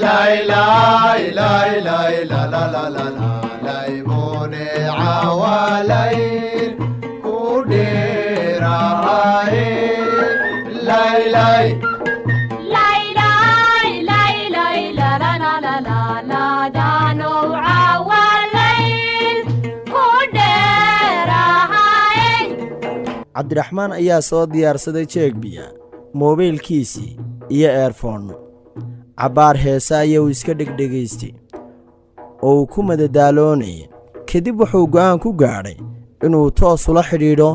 لاي لاي لاي لاي لا لا لا لا لا لاي موني عوالي كوديرا هاي لاي لاي لاي لاي لاي لاي لا لا لا لا لا لا دانو عوالي كوديرا هاي cabdiraxmaan ayaa soo diyaarsaday jeegbiya moobeylkiisii iyo eerfoonno cabbaar heesa ayaa uu iska dhegdhegaystay oo uu ku madadaaloonaya kadib wuxuu go'aan ku gaadhay inuu toos ula xidhiidho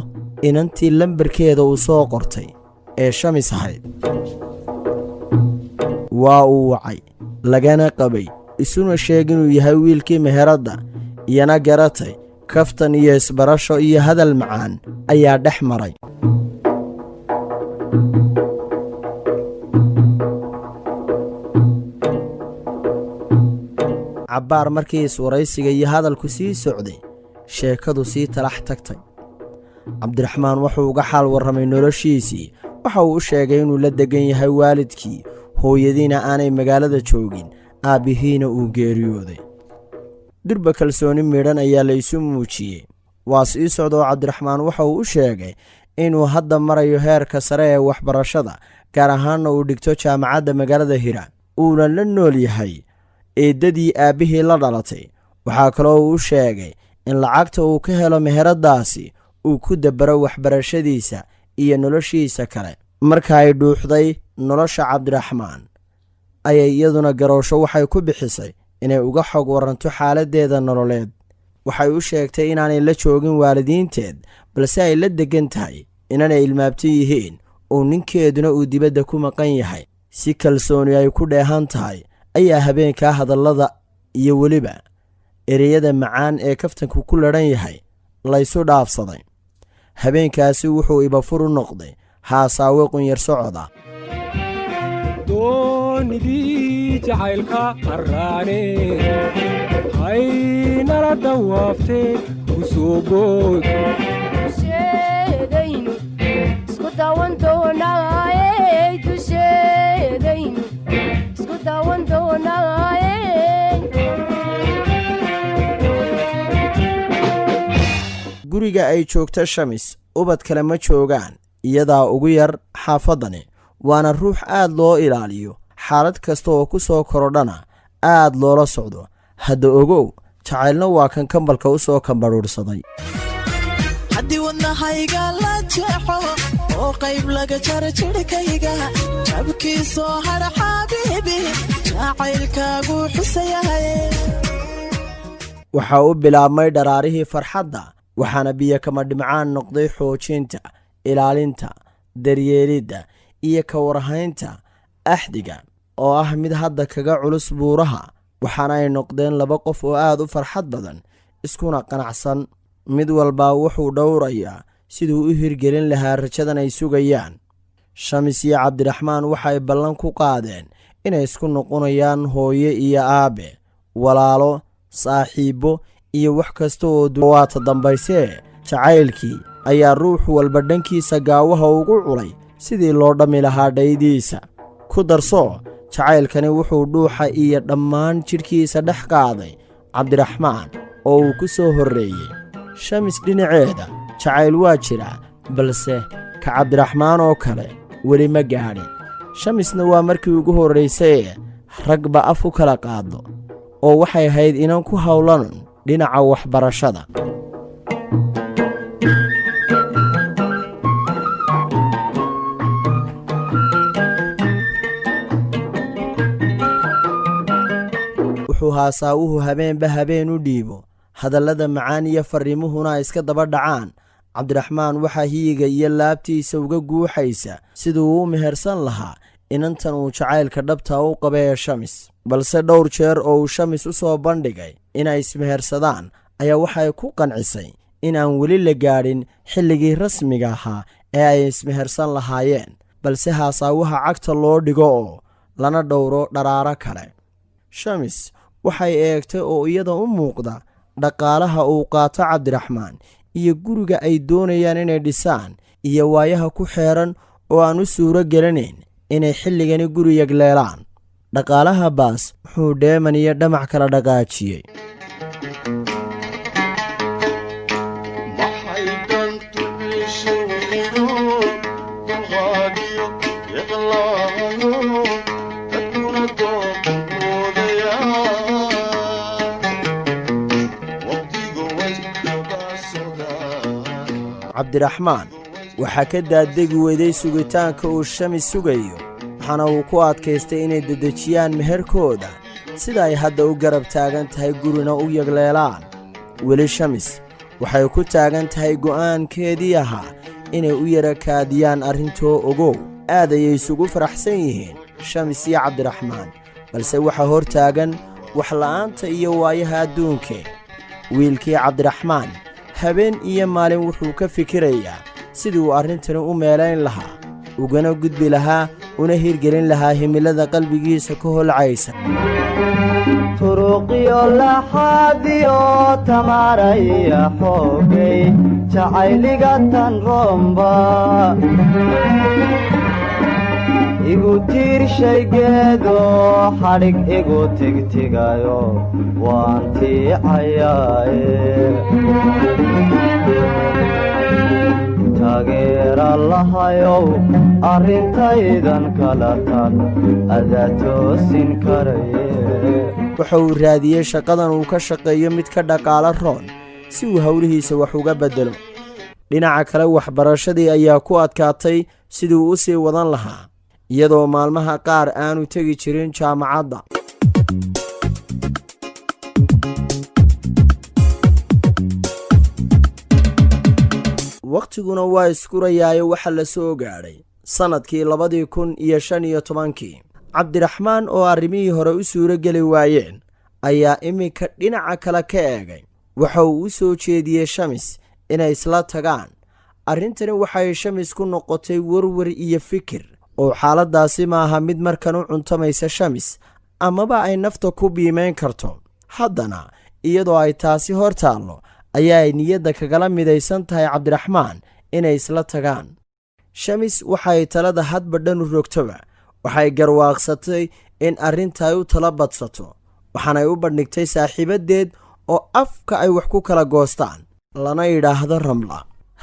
inantii lambarkeeda uu soo qortay ee shamis ahayd waa uu wacay lagana qabay isuna sheeg inuu yahay wiilkii meheradda iyana garatay kaftan iyo isbarasho iyo hadal macaan ayaa dhex maray cabbaar markii iswaraysiga iyo hadalku sii socday sheekadu sii talax tagtay cabdiraxmaan wuxuu uga xaal warramay noloshiisii waxa uu u sheegay inuu la deggan yahay waalidkii hooyadiina aanay magaalada joogin aabbihiina uu geeriyooday durba kalsooni midhan ayaa laysu muujiyey waa sii socdoo cabdiraxmaan waxa uu u sheegay inuu hadda marayo heerka sare ee waxbarashada gaar ahaanna uu dhigto jaamacadda magaalada hira uuna la nool yahay eeddadii aabbihii la dhalatay waxaa kaloo uu u sheegay in lacagta uu ka helo meheraddaasi uu ku dabbaro waxbarashadiisa iyo noloshiisa kale marka ay dhuuxday nolosha cabdiraxmaan ayay iyaduna garoosho waxay ku bixisay inay uga xog waranto xaaladdeeda nololeed waxay u sheegtay inaanay la joogin waalidiinteed balse ay la deggan tahay inanay ilmaabto yihiin oo ninkeeduna uu dibadda ku maqan yahay si kalsooni ay ku dheehan tahay ayaa habeenkaa hadallada iyo weliba ereyada macaan ee kaftanku ku ladhan yahay laysu dhaafsaday habeenkaasi wuxuu ibafur u noqday haasaawe qunyar socoda doonidii jacaylka qarraane haynala dawaaftee ku soo bood dusheedaynu isku daawan doonaaye dusheedaynu isku daawan doonaaye guriga ay joogta shamis ubad kale ma joogaan iyadaa ugu yar xaafaddani waana ruux aad loo ilaaliyo xaalad kasta oo ku soo korodhana aad loola socdo hadda ogow jacaylna waa kan kambalka u soo kambadhuudhsaday haddii wadnahayga la jeexo oo qayb laga jaro jidhkayga jabkii soo hadha xabiibi jacaylkaagu xusayahay waxaa u bilaabmay dharaarihii farxadda waxaana biyo kama dhimcaan noqday xoojinta ilaalinta daryeelidda iyo ka warhaynta axdiga oo ah mid hadda kaga culus buuraha waxaana ay noqdeen laba qof oo aad u farxad badan iskuna qanacsan mid walbaa wuxuu dhowrayaa siduu u hirgelin lahaa rajadan ay sugayaan shamis iyo cabdiraxmaan waxay ballan ku qaadeen inay isku noqonayaan hooye iyo aabbe walaalo saaxiibbo iyo wax kasta oo waata dambaysee jacaylkii ayaa ruux walba dhankiisa gaawaha ugu culay sidii loo dhammi lahaa dhaydiisa ku darso jacaylkani wuxuu dhuuxa iyo dhammaan jidhkiisa dhex qaaday cabdiraxmaan oo uu ku soo horreeyey shamis dhinaceeda jacayl waa jiraa balse ka cabdiraxmaan oo kale weli ma gaadhin shamisna waa markii ugu horraysayee ragba af u kala qaado oo waxay ahayd inan ku howlan dhinaca waxbarashada wuxuu haasaawuhu habeenba habeen u dhiibo hadallada macaan iyo farriimuhuna iska daba dhacaan cabdiraxmaan waxaa hiyiga iyo laabtiisa uga guuxaysa siduu u mehersan lahaa inantan uu jacaylka dhabta u qaba ee shamis balse dhowr jeer oo uu shamis u soo bandhigay inay ismehersadaan ayaa waxay ku qancisay in aan weli la gaadhin xilligii rasmiga ahaa ee ay ismehersan lahaayeen balse haasaawaha cagta loo dhigo oo lana dhowro dharaaro kale shamis waxay eegtay oo iyada u muuqda dhaqaalaha uu qaato cabdiraxmaan iyo guriga ay doonayaan inay dhisaan iyo waayaha ku xeeran oo aan u suuro gelinayn inay xilligani guri yagleelaan dhaqaalaha baas wuxuu dheeman iyo dhamac kala dhaqaajiyey. cabdiraxmaan waxaa ka daadegi weyday sugitaanka uu shamis sugayo, waxaana uu ku adkaystay inay dedejiyaan meherkooda sida ay hadda u garab taagan tahay gurina u yagleelaan. weli shamis waxay ku taagan tahay go'aankeedii ahaa inay u yara kaadiyaan arrintoo ogow. aad ayay isugu faraxsan yihiin shamis iyo cabdiraxmaan, balse waxaa hor taagan waxla'aanta iyo waayaha adduunkee. wiilkii cabdiraxmaan habeen iyo maalin wuxuu ka fikirayaa sidii uu arrintani u meelayn lahaa, ugana gudbi lahaa, una hirgelin lahaa himilada qalbigiisa ka holcaysa. turuqiyo laxaadiyo tamaraya xoogay jacayliga tan romba igu tiirshaygeedo xadhig igu tigtigayo waan tiicayaaye taageera lahayow arrintaydan kala tan adaa toosin karaye. waxa uu raadiyey shaqadan uu ka shaqeeyo mid ka dhaqaalo roon si uu howlihiisa wax uga beddelo. dhinaca kale waxbarashadii ayaa ku adkaatay siduu u sii wadan lahaa, iyadoo maalmaha qaar aanu tegi jirin jaamacadda. wakhtiguna waa iskurayaayo waxa la soo gaadhay sannadkii 2015. cabdiraxmaan oo arrimihii hore u suuro geli waayeen ayaa iminka dhinaca kale ka eegay. waxa uu u soo jeediyey shamis inay isla tagaan. arrintani waxay shamis ku noqotay warwar iyo fikir, oo xaaladdaasi maaha mid markan u cuntamaysa shamis amaba ay nafta ku biimayn karto. haddana iyadoo ay taasi hor taallo ayaa ay niyadda kagala midaysan tahay cabdiraxmaan inay isla tagaan. shamis waxay talada hadba dhan u rogtoba waxay garwaaqsatay in arrintaay u tala badsato, waxaanay u bandhigtay saaxiibaddeed oo afka ay wax ku kala goostaan, lana yidhaahdo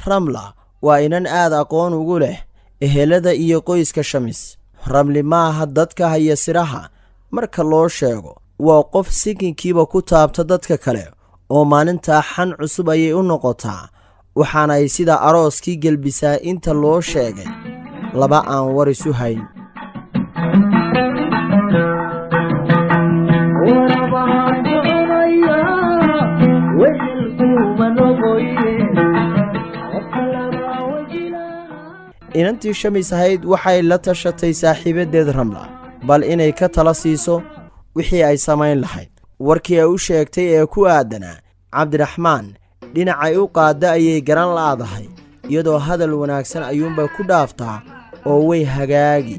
ramla waa inan aad aqoon ugu leh ehelada iyo qoyska shamis. ramli maaha dadka haya siraha marka loo sheego, waa qof sikinkiiba ku taabta dadka kale, oo maalintaa xan cusub ayay u noqotaa, waxaana ay sida arooskii gelbisaa inta loo sheegay laba aan war isu hayn. inantii shamis ahayd waxay la tashatay saaxiibaddeed ramla bal inay ka tala siiso wixii ay samayn lahayd. warkii ay u sheegtay ee ku aadanaa cabdiraxmaan dhinacay u qaadda ayay garan laadahay, iyadoo hadal wanaagsan ayuunbay ku dhaaftaa oo way hagaagi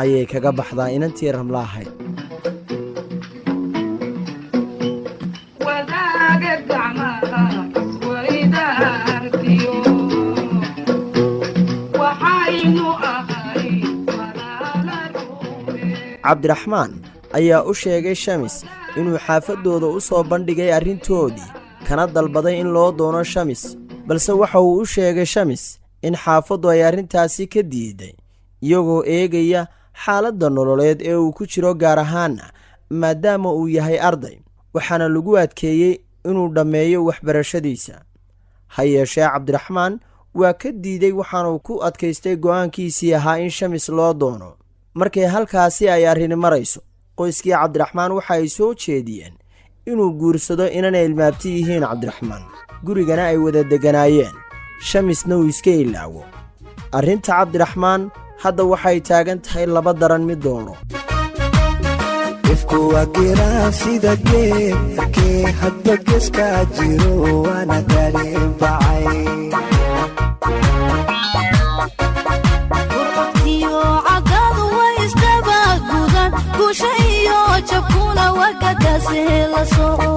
ayay kaga baxdaa inantii ramla ahayd. cabdiraxmaan ayaa u sheegay shamis inuu xaafaddooda u soo bandhigay arrintoodii, kana dalbaday in loo doono shamis, balse waxa uu u sheegay shamis in xaafaddu ay arrintaasi ka diiday, iyagoo eegaya xaaladda nololeed ee uu ku jiro, gaar ahaanna maadaama uu yahay arday, waxaana lagu adkeeyey inuu dhammeeyo waxbarashadiisa. ha yeeshee cabdiraxmaan waa ka diiday, waxaanuu ku adkaystay go'aankiisii ahaa in shamis loo doono. markay halkaasi ay arrini marayso, qoyskii cabdiraxmaan waxa ay soo jeediyeen inuu guursado inanay ilmaabti yihiin cabdiraxmaan, gurigana ay wada degganaayeen, shamisna uu iska ilaawo. arrinta cabdiraxmaan hadda waxay taagan tahay laba daran mid doono. ifku waa giraan sida geerkee hadba geeska jiro waana garinbacay guusha iyo jabkuna wagadaase la soco